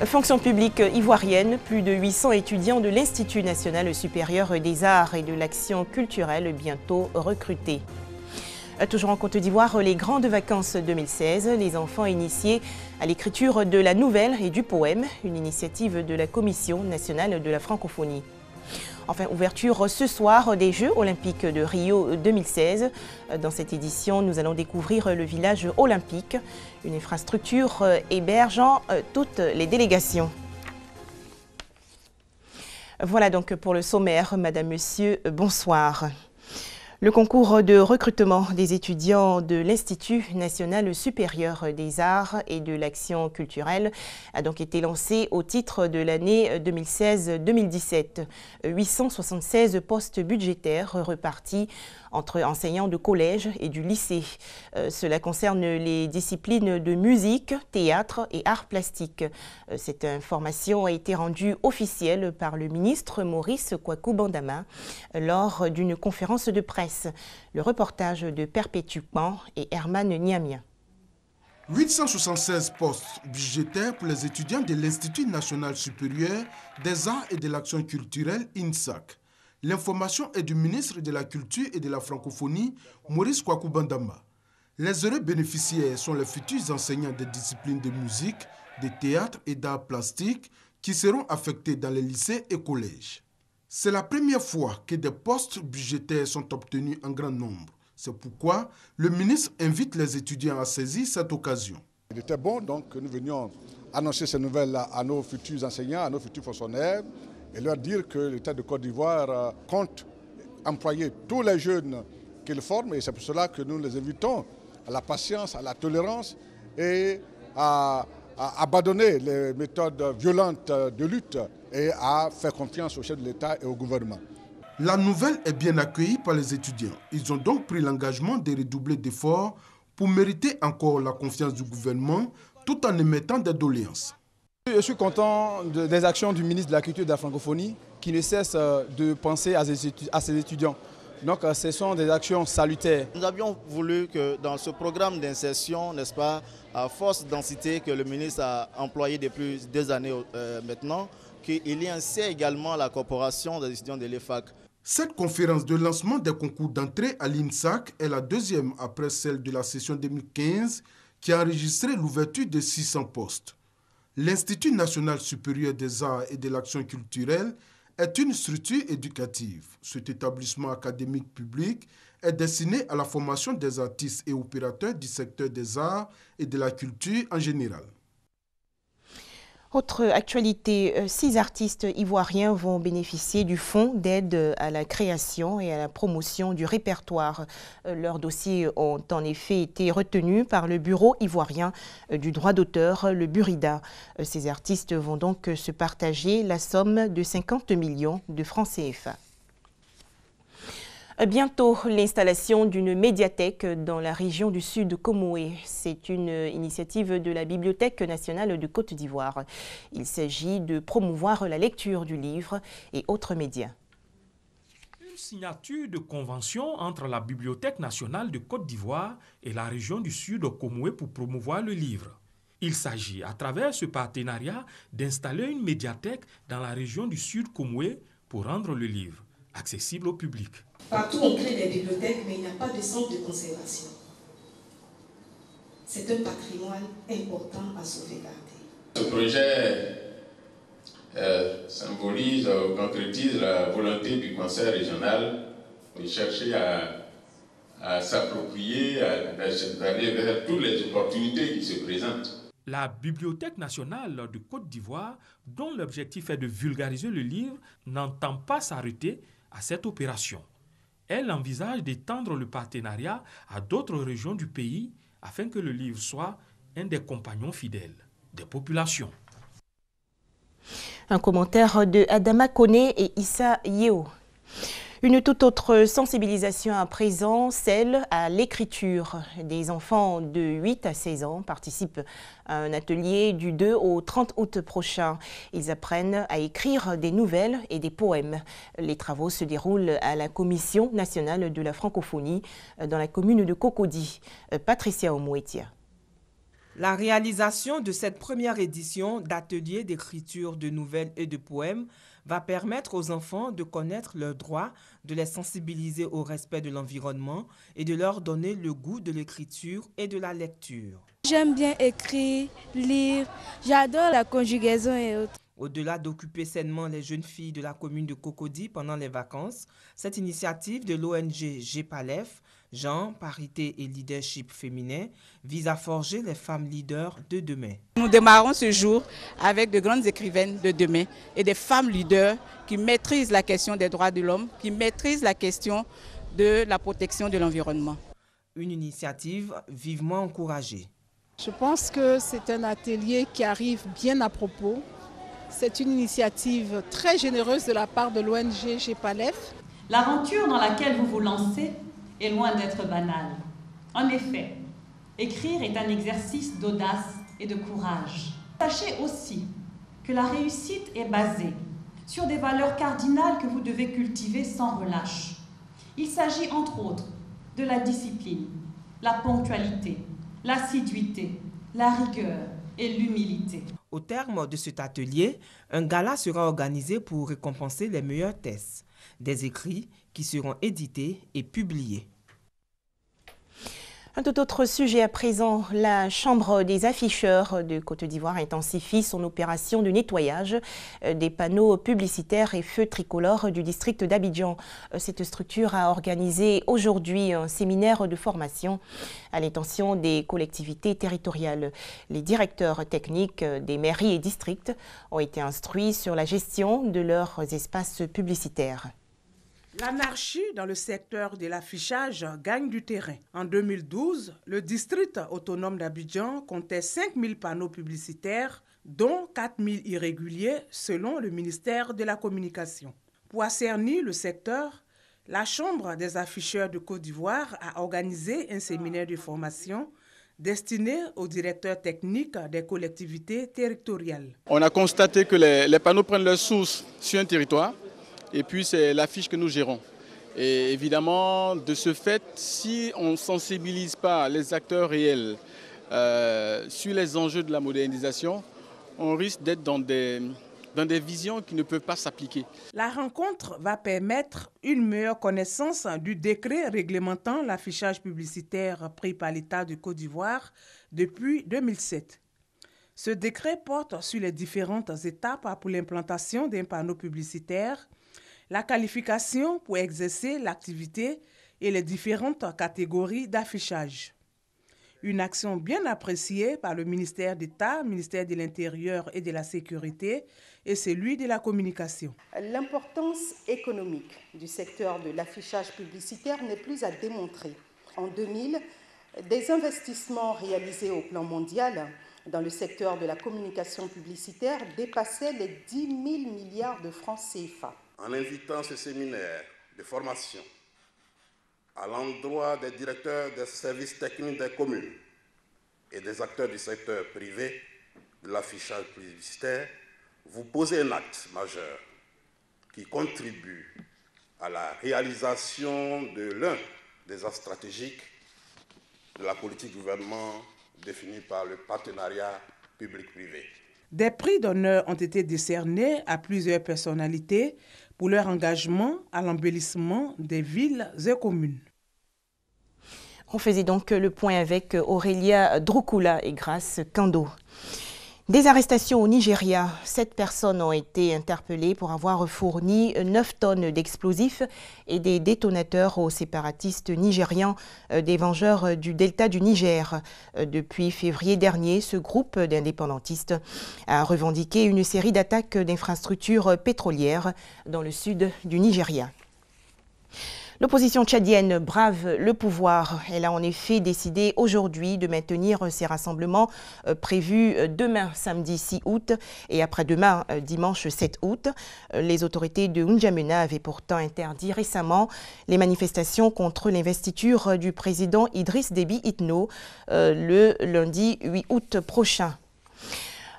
Fonction publique ivoirienne, plus de 800 étudiants de l'Institut national supérieur des arts et de l'action culturelle bientôt recrutés. Toujours en Côte d'Ivoire, les grandes vacances 2016, les enfants initiés à l'écriture de la nouvelle et du poème, une initiative de la Commission nationale de la francophonie. Enfin, ouverture ce soir des Jeux olympiques de Rio 2016. Dans cette édition, nous allons découvrir le village olympique, une infrastructure hébergeant toutes les délégations. Voilà donc pour le sommaire. Madame, Monsieur, bonsoir. Le concours de recrutement des étudiants de l'Institut national supérieur des arts et de l'action culturelle a donc été lancé au titre de l'année 2016-2017. 876 postes budgétaires repartis entre enseignants de collège et du lycée. Cela concerne les disciplines de musique, théâtre et arts plastiques. Cette information a été rendue officielle par le ministre Maurice Kwaku Bandama lors d'une conférence de presse. Le reportage de Perpétue Pan et Herman Niamia. 876 postes budgétaires pour les étudiants de l'Institut national supérieur des arts et de l'action culturelle INSAC. L'information est du ministre de la Culture et de la Francophonie, Maurice Kwaku Bandama. Les heureux bénéficiaires sont les futurs enseignants des disciplines de musique, de théâtre et d'art plastique qui seront affectés dans les lycées et collèges. C'est la première fois que des postes budgétaires sont obtenus en grand nombre. C'est pourquoi le ministre invite les étudiants à saisir cette occasion. Il était bon donc que nous venions annoncer ces nouvelles-là à nos futurs enseignants, à nos futurs fonctionnaires, et leur dire que l'État de Côte d'Ivoire compte employer tous les jeunes qu'il forme, et c'est pour cela que nous les invitons à la patience, à la tolérance et à abandonner les méthodes violentes de lutte et à faire confiance au chef de l'État et au gouvernement. La nouvelle est bien accueillie par les étudiants. Ils ont donc pris l'engagement de redoubler d'efforts pour mériter encore la confiance du gouvernement tout en émettant des doléances. Je suis content des actions du ministre de la Culture et de la Francophonie qui ne cesse de penser à ses étudiants. Donc ce sont des actions salutaires. Nous avions voulu que dans ce programme d'insertion, n'est-ce pas, à force densité que le ministre a employé depuis des années maintenant, qu'il y insère également la corporation des étudiants de l'EFAC. Cette conférence de lancement des concours d'entrée à l'INSAC est la deuxième après celle de la session 2015 qui a enregistré l'ouverture de 600 postes. L'Institut national supérieur des arts et de l'action culturelle est une structure éducative. Cet établissement académique public est destiné à la formation des artistes et opérateurs du secteur des arts et de la culture en général. Autre actualité, 6 artistes ivoiriens vont bénéficier du fonds d'aide à la création et à la promotion du répertoire. Leurs dossiers ont en effet été retenus par le Bureau ivoirien du droit d'auteur, le Burida. Ces artistes vont donc se partager la somme de 50 millions de francs CFA. Bientôt, l'installation d'une médiathèque dans la région du Sud Comoé. C'est une initiative de la Bibliothèque nationale de Côte d'Ivoire. Il s'agit de promouvoir la lecture du livre et autres médias. Une signature de convention entre la Bibliothèque nationale de Côte d'Ivoire et la région du Sud Comoé pour promouvoir le livre. Il s'agit, à travers ce partenariat, d'installer une médiathèque dans la région du Sud Comoé pour rendre le livre accessible au public. Partout, on crée des bibliothèques, mais il n'y a pas de centre de conservation. C'est un patrimoine important à sauvegarder. Ce projet symbolise ou concrétise la volonté du Conseil régional de chercher à s'approprier, d'aller vers toutes les opportunités qui se présentent. La Bibliothèque nationale de Côte d'Ivoire, dont l'objectif est de vulgariser le livre, n'entend pas s'arrêter à cette opération. Elle envisage d'étendre le partenariat à d'autres régions du pays afin que le livre soit un des compagnons fidèles des populations. Un commentaire de Adama Kone et Issa Yeo. Une toute autre sensibilisation à présent, celle à l'écriture. Des enfants de 8 à 16 ans participent à un atelier du 2 au 30 août prochain. Ils apprennent à écrire des nouvelles et des poèmes. Les travaux se déroulent à la Commission nationale de la francophonie dans la commune de Cocody. Patricia Omouetia. La réalisation de cette première édition d'ateliers d'écriture de nouvelles et de poèmes va permettre aux enfants de connaître leurs droits, de les sensibiliser au respect de l'environnement et de leur donner le goût de l'écriture et de la lecture. J'aime bien écrire, lire, j'adore la conjugaison et autres. Au-delà d'occuper sainement les jeunes filles de la commune de Cocody pendant les vacances, cette initiative de l'ONG GEPALEF, Genre, Parité et Leadership Féminin, vise à forger les femmes leaders de demain. Nous démarrons ce jour avec de grandes écrivaines de demain et des femmes leaders qui maîtrisent la question des droits de l'homme, qui maîtrisent la question de la protection de l'environnement. Une initiative vivement encouragée. Je pense que c'est un atelier qui arrive bien à propos. C'est une initiative très généreuse de la part de l'ONG GEPALEF. L'aventure dans laquelle vous vous lancez est loin d'être banale. En effet, écrire est un exercice d'audace et de courage. Sachez aussi que la réussite est basée sur des valeurs cardinales que vous devez cultiver sans relâche. Il s'agit entre autres de la discipline, la ponctualité, l'assiduité, la rigueur et l'humilité. Au terme de cet atelier, un gala sera organisé pour récompenser les meilleures thèses, des écrits qui seront édités et publiés. Un tout autre sujet à présent, la Chambre des afficheurs de Côte d'Ivoire intensifie son opération de nettoyage des panneaux publicitaires et feux tricolores du district d'Abidjan. Cette structure a organisé aujourd'hui un séminaire de formation à l'intention des collectivités territoriales. Les directeurs techniques des mairies et districts ont été instruits sur la gestion de leurs espaces publicitaires. L'anarchie dans le secteur de l'affichage gagne du terrain. En 2012, le district autonome d'Abidjan comptait 5000 panneaux publicitaires, dont 4000 irréguliers selon le ministère de la Communication. Pour assainir le secteur, la Chambre des afficheurs de Côte d'Ivoire a organisé un séminaire de formation destiné aux directeurs techniques des collectivités territoriales. On a constaté que les panneaux prennent leur source sur un territoire. Et puis c'est l'affiche que nous gérons. Et évidemment, de ce fait, si on ne sensibilise pas les acteurs réels sur les enjeux de la modernisation, on risque d'être dans des visions qui ne peuvent pas s'appliquer. La rencontre va permettre une meilleure connaissance du décret réglementant l'affichage publicitaire pris par l'État de Côte d'Ivoire depuis 2007. Ce décret porte sur les différentes étapes pour l'implantation d'un panneau publicitaire, la qualification pour exercer l'activité et les différentes catégories d'affichage. Une action bien appréciée par le ministère d'État, ministère de l'Intérieur et de la Sécurité et celui de la Communication. L'importance économique du secteur de l'affichage publicitaire n'est plus à démontrer. En 2000, des investissements réalisés au plan mondial dans le secteur de la communication publicitaire dépassaient les 10 000 milliards de francs CFA. En invitant ce séminaire de formation à l'endroit des directeurs des services techniques des communes et des acteurs du secteur privé de l'affichage publicitaire, vous posez un acte majeur qui contribue à la réalisation de l'un des axes stratégiques de la politique du gouvernement définie par le partenariat public-privé. Des prix d'honneur ont été décernés à plusieurs personnalités pour leur engagement à l'embellissement des villes et communes. On faisait donc le point avec Aurélia Droukoula et Grace Kando. Des arrestations au Nigeria. 7 personnes ont été interpellées pour avoir fourni 9 tonnes d'explosifs et des détonateurs aux séparatistes nigérians des Vengeurs du Delta du Niger. Depuis février dernier, ce groupe d'indépendantistes a revendiqué une série d'attaques d'infrastructures pétrolières dans le sud du Nigeria. L'opposition tchadienne brave le pouvoir. Elle a en effet décidé aujourd'hui de maintenir ses rassemblements prévus demain, samedi 6 août, et après-demain, dimanche 7 août. Les autorités de N'Djamena avaient pourtant interdit récemment les manifestations contre l'investiture du président Idriss Déby Itno le lundi 8 août prochain.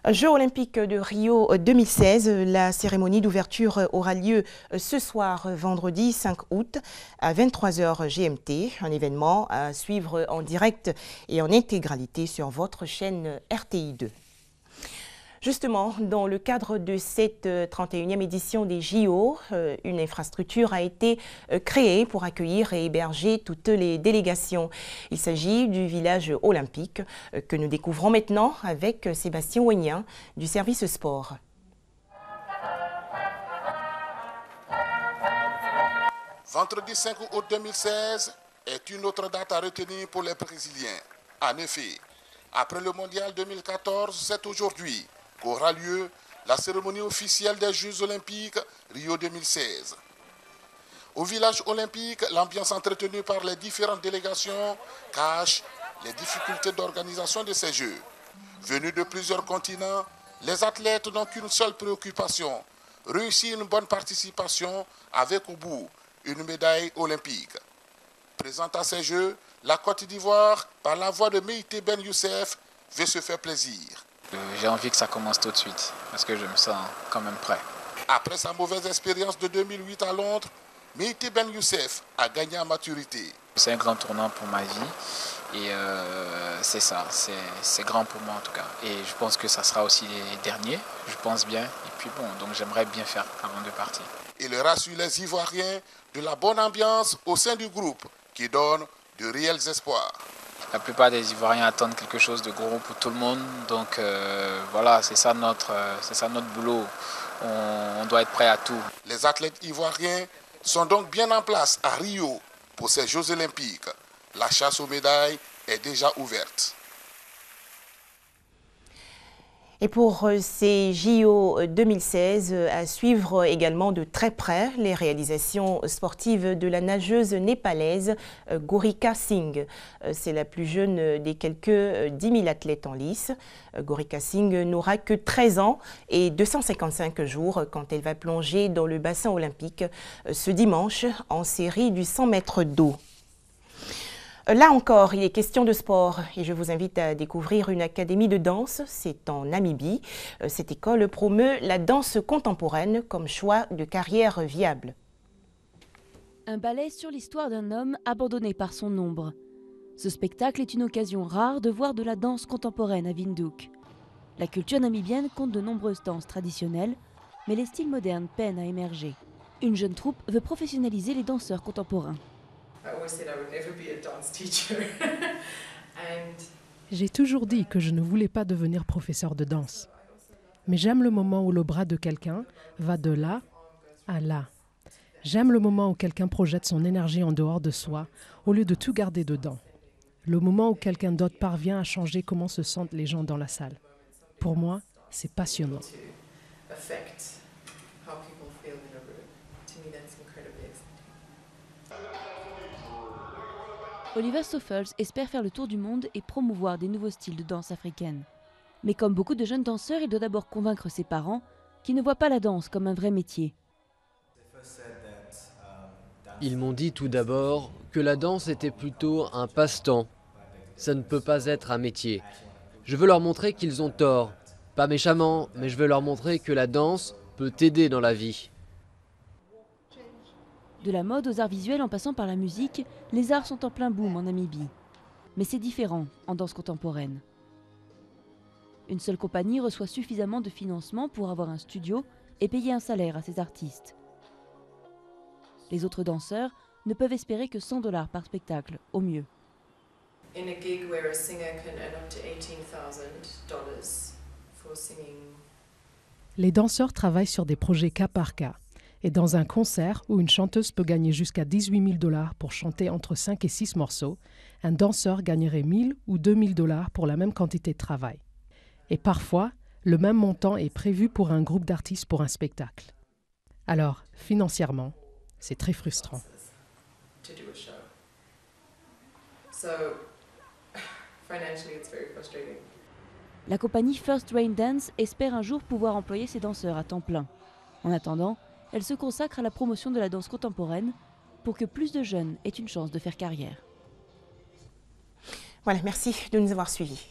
Jeux olympiques de Rio 2016, la cérémonie d'ouverture aura lieu ce soir, vendredi 5 août à 23h GMT. Un événement à suivre en direct et en intégralité sur votre chaîne RTI 2. Justement, dans le cadre de cette 31e édition des JO, une infrastructure a été créée pour accueillir et héberger toutes les délégations. Il s'agit du village olympique que nous découvrons maintenant avec Sébastien Ouénien du service sport. Vendredi 5 août 2016 est une autre date à retenir pour les Brésiliens. En effet, après le mondial 2014, c'est aujourd'hui qu'aura lieu la cérémonie officielle des Jeux olympiques Rio 2016. Au village olympique, l'ambiance entretenue par les différentes délégations cache les difficultés d'organisation de ces Jeux. Venus de plusieurs continents, les athlètes n'ont qu'une seule préoccupation, réussir une bonne participation avec au bout une médaille olympique. Présente à ces Jeux, la Côte d'Ivoire, par la voix de Meïté Ben Youssef, veut se faire plaisir. J'ai envie que ça commence tout de suite, parce que je me sens quand même prêt. Après sa mauvaise expérience de 2008 à Londres, Meïté Ben Youssef a gagné en maturité. C'est un grand tournant pour ma vie, et c'est ça, c'est grand pour moi en tout cas. Et je pense que ça sera aussi les derniers, je pense bien. Et puis bon, donc j'aimerais bien faire avant de partir. Il rassure les Ivoiriens de la bonne ambiance au sein du groupe, qui donne de réels espoirs. La plupart des Ivoiriens attendent quelque chose de gros pour tout le monde, donc voilà, c'est ça notre boulot. On doit être prêt à tout. Les athlètes ivoiriens sont donc bien en place à Rio pour ces Jeux olympiques. La chasse aux médailles est déjà ouverte. Et pour ces JO 2016, à suivre également de très près les réalisations sportives de la nageuse népalaise Gorika Singh. C'est la plus jeune des quelques 10 000 athlètes en lice. Gorika Singh n'aura que 13 ans et 255 jours quand elle va plonger dans le bassin olympique ce dimanche en série du 100 mètres d'eau. Là encore, il est question de sport et je vous invite à découvrir une académie de danse. C'est en Namibie. Cette école promeut la danse contemporaine comme choix de carrière viable. Un ballet sur l'histoire d'un homme abandonné par son ombre. Ce spectacle est une occasion rare de voir de la danse contemporaine à Windhoek. La culture namibienne compte de nombreuses danses traditionnelles, mais les styles modernes peinent à émerger. Une jeune troupe veut professionnaliser les danseurs contemporains. J'ai toujours dit que je ne voulais pas devenir professeur de danse. Mais j'aime le moment où le bras de quelqu'un va de là à là. J'aime le moment où quelqu'un projette son énergie en dehors de soi, au lieu de tout garder dedans. Le moment où quelqu'un d'autre parvient à changer comment se sentent les gens dans la salle. Pour moi, c'est passionnant. Oliver Stoffels espère faire le tour du monde et promouvoir des nouveaux styles de danse africaine. Mais comme beaucoup de jeunes danseurs, il doit d'abord convaincre ses parents qui ne voient pas la danse comme un vrai métier. Ils m'ont dit tout d'abord que la danse était plutôt un passe-temps. Ça ne peut pas être un métier. Je veux leur montrer qu'ils ont tort. Pas méchamment, mais je veux leur montrer que la danse peut t'aider dans la vie. De la mode aux arts visuels en passant par la musique, les arts sont en plein boom en Namibie. Mais c'est différent en danse contemporaine. Une seule compagnie reçoit suffisamment de financement pour avoir un studio et payer un salaire à ses artistes. Les autres danseurs ne peuvent espérer que $100 par spectacle, au mieux. Les danseurs travaillent sur des projets cas par cas. Et dans un concert où une chanteuse peut gagner jusqu'à $18 000 pour chanter entre 5 et 6 morceaux, un danseur gagnerait $1 000 ou $2 000 pour la même quantité de travail. Et parfois, le même montant est prévu pour un groupe d'artistes pour un spectacle. Alors, financièrement, c'est très frustrant. La compagnie First Rain Dance espère un jour pouvoir employer ses danseurs à temps plein. En attendant, elle se consacre à la promotion de la danse contemporaine pour que plus de jeunes aient une chance de faire carrière. Voilà, merci de nous avoir suivis.